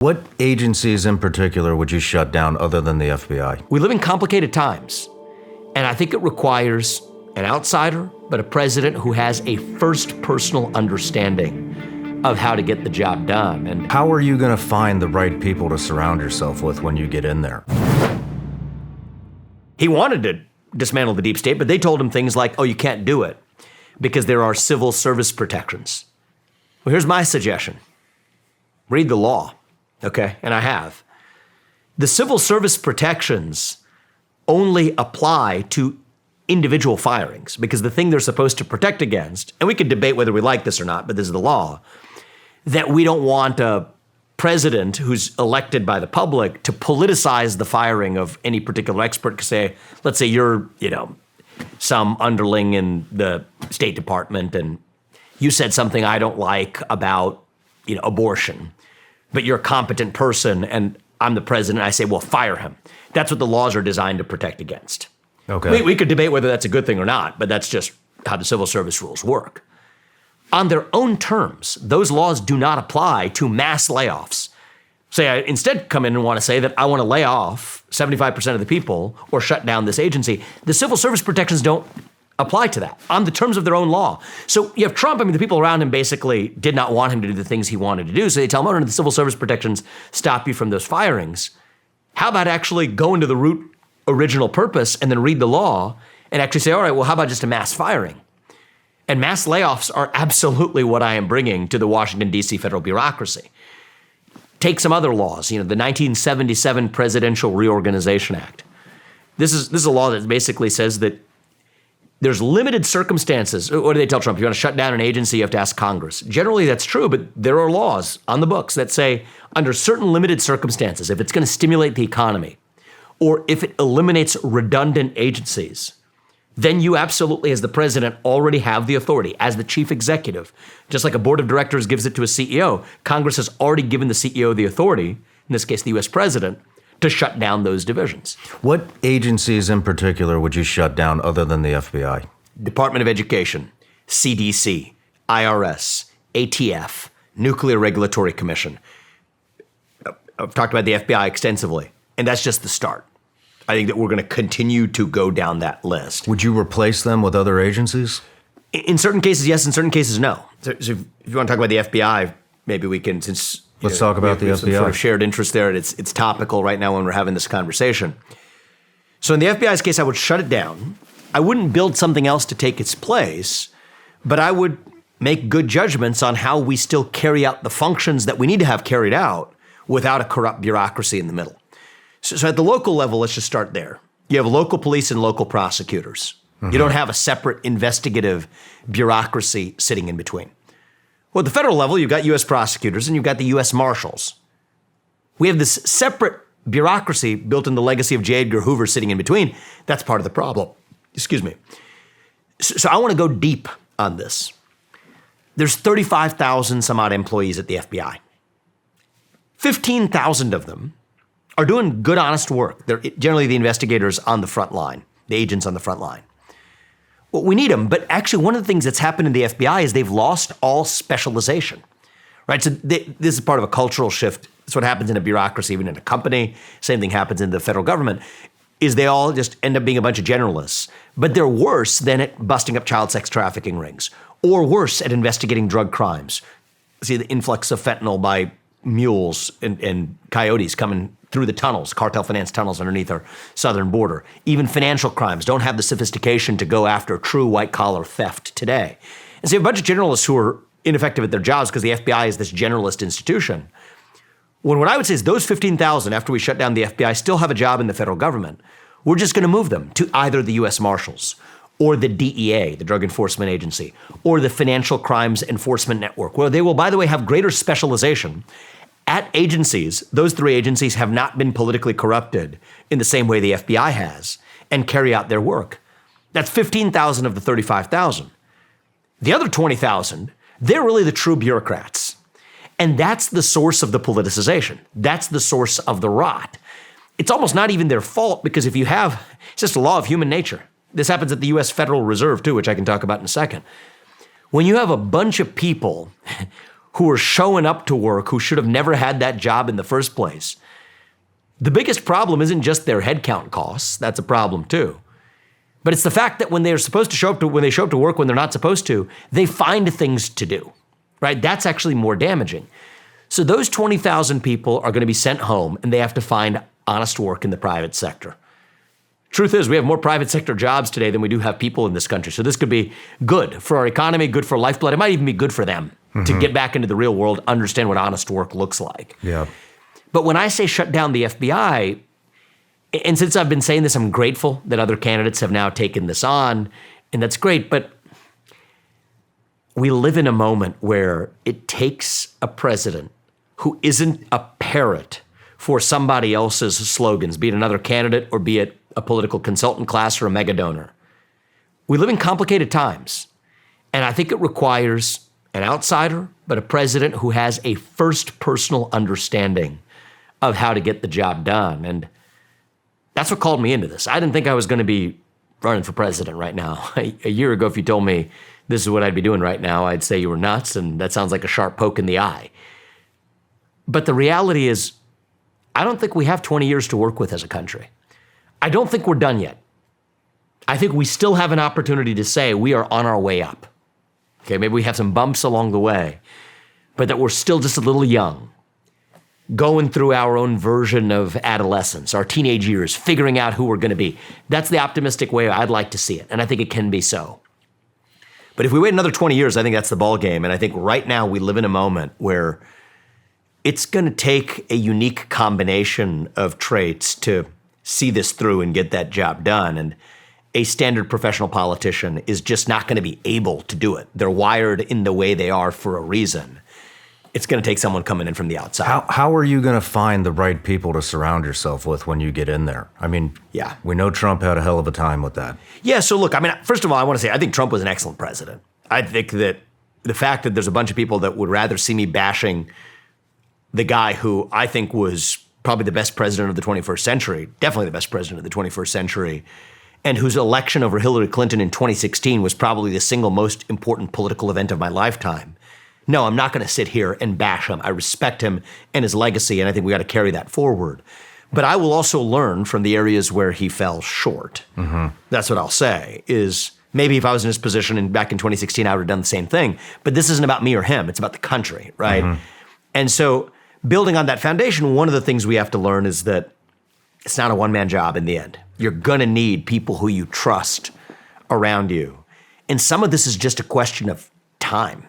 What agencies in particular would you shut down other than the FBI? We live in complicated times, and I think it requires an outsider, but a president who has a first personal understanding of how to get the job done. And how are you going to find the right people to surround yourself with when you get in there? He wanted to dismantle the deep state, but they told him things like, oh, you can't do it because there are civil service protections. Well, here's my suggestion. Read the law, okay? And I have. The civil service protections only apply to individual firings because the thing they're supposed to protect against, and we can debate whether we like this or not, but this is the law, that we don't want a president who's elected by the public to politicize the firing of any particular expert. Say, let's say you're, some underling in the State Department and you said something I don't like about, abortion, but you're a competent person and I'm the president. I say, well, fire him. That's what the laws are designed to protect against. Okay. We could debate whether that's a good thing or not, but that's just how the civil service rules work. On their own terms, those laws do not apply to mass layoffs. Say I instead come in and want to say that I want to lay off 75% of the people or shut down this agency. The civil service protections don't apply to that on the terms of their own law. So you have Trump, the people around him basically did not want him to do the things he wanted to do. So they tell him, oh, no, the civil service protections stop you from those firings. How about actually go into the root original purpose and then read the law and actually say, all right, well, how about just a mass firing? And mass layoffs are absolutely what I am bringing to the Washington, D.C. federal bureaucracy. Take some other laws, the 1977 Presidential Reorganization Act. This is a law that basically says that there's limited circumstances. What do they tell Trump? If you want to shut down an agency, you have to ask Congress. Generally, that's true, but there are laws on the books that say under certain limited circumstances, if it's going to stimulate the economy or if it eliminates redundant agencies, then you absolutely, as the president, already have the authority as the chief executive. Just like a board of directors gives it to a CEO, Congress has already given the CEO the authority, in this case, the U.S. president, to shut down those divisions. What agencies in particular would you shut down other than the FBI? Department of Education, CDC, IRS, ATF, Nuclear Regulatory Commission. I've talked about the FBI extensively, and that's just the start. I think that we're going to continue to go down that list. Would you replace them with other agencies? In certain cases, yes. In certain cases, no. So if you want to talk about the FBI, maybe we can, since let's talk about the FBI. Some sort of shared interest there, and it's topical right now when we're having this conversation. So in the FBI's case, I would shut it down. I wouldn't build something else to take its place, but I would make good judgments on how we still carry out the functions that we need to have carried out without a corrupt bureaucracy in the middle. So at the local level, let's just start there. You have local police and local prosecutors. Mm-hmm. You don't have a separate investigative bureaucracy sitting in between. Well, at the federal level, you've got U.S. prosecutors and you've got the U.S. Marshals. We have this separate bureaucracy built in the legacy of J. Edgar Hoover sitting in between. That's part of the problem. Excuse me. So I want to go deep on this. There's 35,000 some odd employees at the FBI. 15,000 of them are doing good, honest work. They're generally the investigators on the front line, the agents on the front line. Well, we need them, but actually one of the things that's happened in the FBI is they've lost all specialization, right? So this is part of a cultural shift. It's what happens in a bureaucracy, even in a company. Same thing happens in the federal government, is they all just end up being a bunch of generalists, but they're worse than at busting up child sex trafficking rings or worse at investigating drug crimes. See the influx of fentanyl by mules and coyotes coming through the tunnels, cartel finance tunnels underneath our southern border. Even financial crimes don't have the sophistication to go after true white-collar theft today. And so you have a bunch of generalists who are ineffective at their jobs because the FBI is this generalist institution. When what I would say is those 15,000, after we shut down the FBI, still have a job in the federal government. We're just going to move them to either the U.S. Marshals or the DEA, the Drug Enforcement Agency, or the Financial Crimes Enforcement Network, where they will, by the way, have greater specialization. At agencies, those three agencies have not been politically corrupted in the same way the FBI has and carry out their work. That's 15,000 of the 35,000. The other 20,000, they're really the true bureaucrats. And that's the source of the politicization. That's the source of the rot. It's almost not even their fault because if you have, it's just a law of human nature. This happens at the U.S. Federal Reserve too, which I can talk about in a second. When you have a bunch of people who are showing up to work who should have never had that job in the first place. The biggest problem isn't just their headcount costs. That's a problem too. But it's the fact that when they're supposed to show up to, when they show up to work when they're not supposed to, they find things to do, right? That's actually more damaging. So those 20,000 people are going to be sent home and they have to find honest work in the private sector. Truth is, we have more private sector jobs today than we do have people in this country. So this could be good for our economy, good for lifeblood. It might even be good for them to get back into the real world, understand what honest work looks like. Yeah. But when I say shut down the FBI, and since I've been saying this, I'm grateful that other candidates have now taken this on, and that's great, but we live in a moment where it takes a president who isn't a parrot for somebody else's slogans, be it another candidate or be it a political consultant class or a mega donor. We live in complicated times, and I think it requires an outsider, but a president who has a first personal understanding of how to get the job done. And that's what called me into this. I didn't think I was going to be running for president right now. A year ago, if you told me this is what I'd be doing right now, I'd say you were nuts, and that sounds like a sharp poke in the eye. But the reality is, I don't think we have 20 years to work with as a country. I don't think we're done yet. I think we still have an opportunity to say we are on our way up. Okay, maybe we have some bumps along the way, but that we're still just a little young, going through our own version of adolescence, our teenage years, figuring out who we're going to be. That's the optimistic way I'd like to see it, and I think it can be so. But if we wait another 20 years, I think that's the ball game, and I think right now we live in a moment where it's going to take a unique combination of traits to see this through and get that job done. And a standard professional politician is just not going to be able to do it. They're wired in the way they are for a reason. It's going to take someone coming in from the outside. How are you going to find the right people to surround yourself with when you get in there? I mean, Yeah. we know Trump had a hell of a time with that. Yeah, so look, I mean, first of all, I want to say I think Trump was an excellent president. I think that the fact that there's a bunch of people that would rather see me bashing the guy who I think was probably the best president of the 21st century, definitely the best president of the 21st century, and whose election over Hillary Clinton in 2016 was probably the single most important political event of my lifetime. No, I'm not going to sit here and bash him. I respect him and his legacy, and I think we got to carry that forward. But I will also learn from the areas where he fell short. That's what I'll say, is maybe if I was in his position back in 2016, I would have done the same thing. But this isn't about me or him. It's about the country, right? And so building on that foundation, one of the things we have to learn is that it's not a one-man job in the end. You're going to need people who you trust around you. And some of this is just a question of time,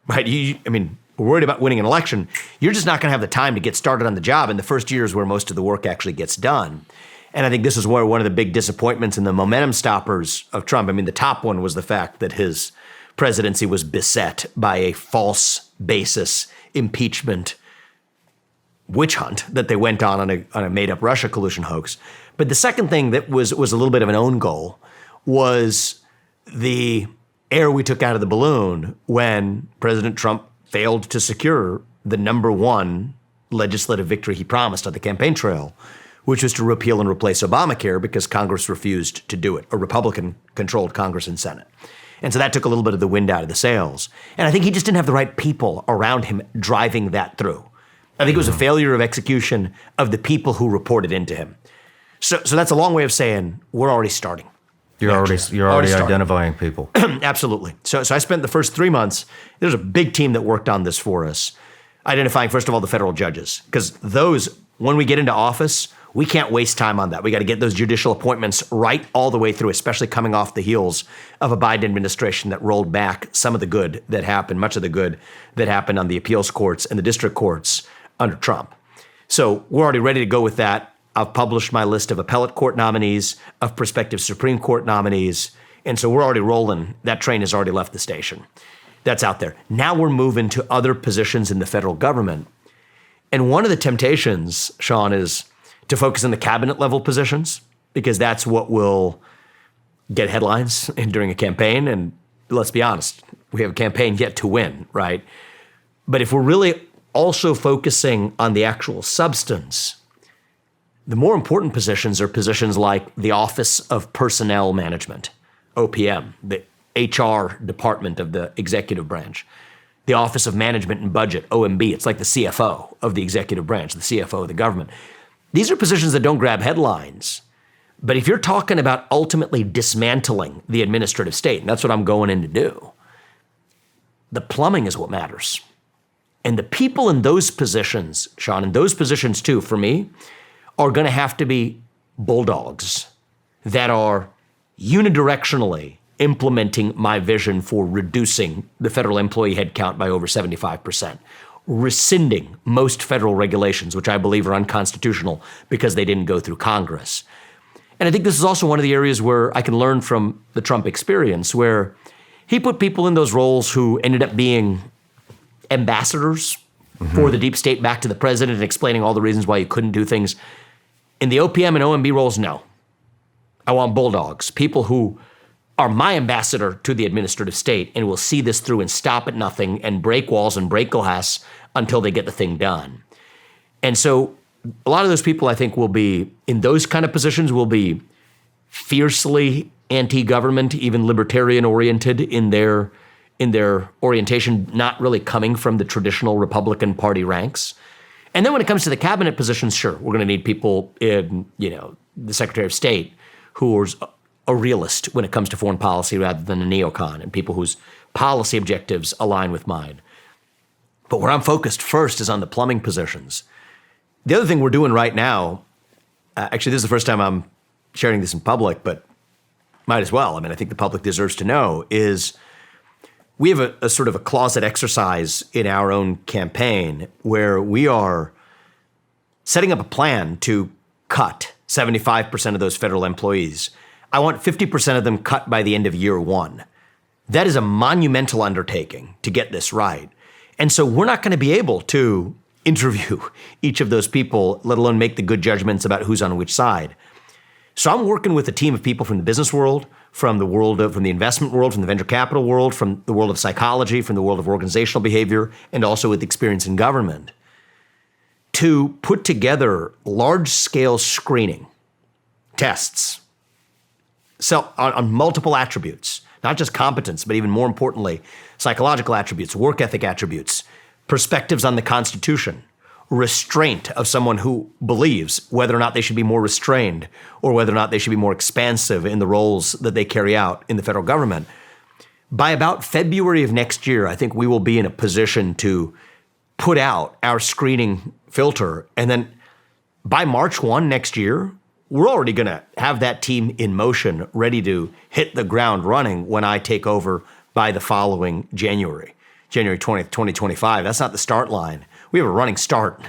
right? We're worried about winning an election. You're just not going to have the time to get started on the job in the first years where most of the work actually gets done. And I think this is where one of the big disappointments and the momentum stoppers of Trump, the top one was the fact that his presidency was beset by a false basis impeachment witch hunt that they went on a made-up Russia collusion hoax. But the second thing that was a little bit of an own goal was the air we took out of the balloon when President Trump failed to secure the number one legislative victory he promised on the campaign trail, which was to repeal and replace Obamacare because Congress refused to do it, a Republican-controlled Congress and Senate. And so that took a little bit of the wind out of the sails. And I think he just didn't have the right people around him driving that through. I think it was a failure of execution of the people who reported into him. So that's a long way of saying we're already starting. You're already identifying people. Absolutely. So I spent the first 3 months, there's a big team that worked on this for us, identifying, first of all, the federal judges. Because those, when we get into office, we can't waste time on that. We got to get those judicial appointments right all the way through, especially coming off the heels of a Biden administration that rolled back some of the good that happened, much of the good that happened on the appeals courts and the district courts under Trump. So we're already ready to go with that. I've published my list of appellate court nominees, of prospective Supreme Court nominees, and so we're already rolling. That train has already left the station. That's out there. Now we're moving to other positions in the federal government. And one of the temptations, Shawn, is to focus on the cabinet level positions, because that's what will get headlines during a campaign. And let's be honest, we have a campaign yet to win, right? But if we're really also focusing on the actual substance, the more important positions are positions like the Office of Personnel Management, OPM, the HR department of the executive branch. the Office of Management and Budget, OMB. It's like the CFO of the executive branch, the CFO of the government. These are positions that don't grab headlines. But if you're talking about ultimately dismantling the administrative state, and that's what I'm going in to do, the plumbing is what matters. And the people in those positions, Shawn, in those positions too, for me, are going to have to be bulldogs that are unidirectionally implementing my vision for reducing the federal employee headcount by over 75%, rescinding most federal regulations, which I believe are unconstitutional because they didn't go through Congress. And I think this is also one of the areas where I can learn from the Trump experience, where he put people in those roles who ended up being ambassadors for the deep state back to the president and explaining all the reasons why you couldn't do things. In the OPM and OMB roles, no. I want bulldogs, people who are my ambassador to the administrative state and will see this through and stop at nothing and break walls and break glass until they get the thing done. And so a lot of those people, I think, will be in those kind of positions, will be fiercely anti-government, even libertarian-oriented in their orientation, not really coming from the traditional Republican Party ranks. And then when it comes to the cabinet positions, sure, we're going to need people in, the Secretary of State who is a realist when it comes to foreign policy rather than a neocon, and people whose policy objectives align with mine. But where I'm focused first is on the plumbing positions. The other thing we're doing right now, actually, this is the first time I'm sharing this in public, but might as well. I mean, I think the public deserves to know, is we have a sort of a closet exercise in our own campaign where we are setting up a plan to cut 75% of those federal employees. I want 50% of them cut by the end of year one. That is a monumental undertaking to get this right. And so we're not going to be able to interview each of those people, let alone make the good judgments about who's on which side. So I'm working with a team of people from the business world, from the investment world, from the venture capital world, from the world of psychology, from the world of organizational behavior, and also with experience in government, to put together large-scale screening tests on multiple attributes, not just competence, but even more importantly, psychological attributes, work ethic attributes, perspectives on the Constitution, restraint of someone who believes whether or not they should be more restrained or whether or not they should be more expansive in the roles that they carry out in the federal government. By about February of next year, I think we will be in a position to put out our screening filter. And then by March 1 next year, we're already going to have that team in motion, ready to hit the ground running when I take over by the following January 20th, 2025. That's not the start line. We have a running start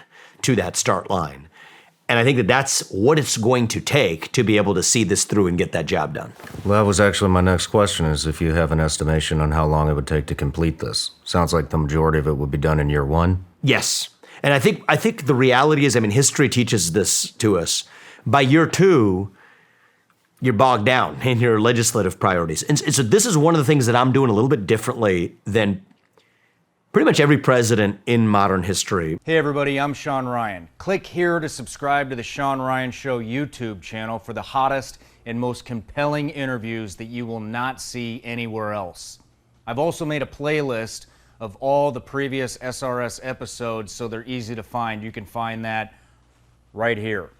to that start line. And I think that that's what it's going to take to be able to see this through and get that job done. Well, that was actually my next question, is if you have an estimation on how long it would take to complete this. Sounds like the majority of it would be done in year one. Yes. And I think the reality is, history teaches this to us. By year two, you're bogged down in your legislative priorities. And so this is one of the things that I'm doing a little bit differently than pretty much every president in modern history. Hey everybody, I'm Shawn Ryan. Click here to subscribe to the Shawn Ryan Show YouTube channel for the hottest and most compelling interviews that you will not see anywhere else. I've also made a playlist of all the previous SRS episodes so they're easy to find. You can find that right here.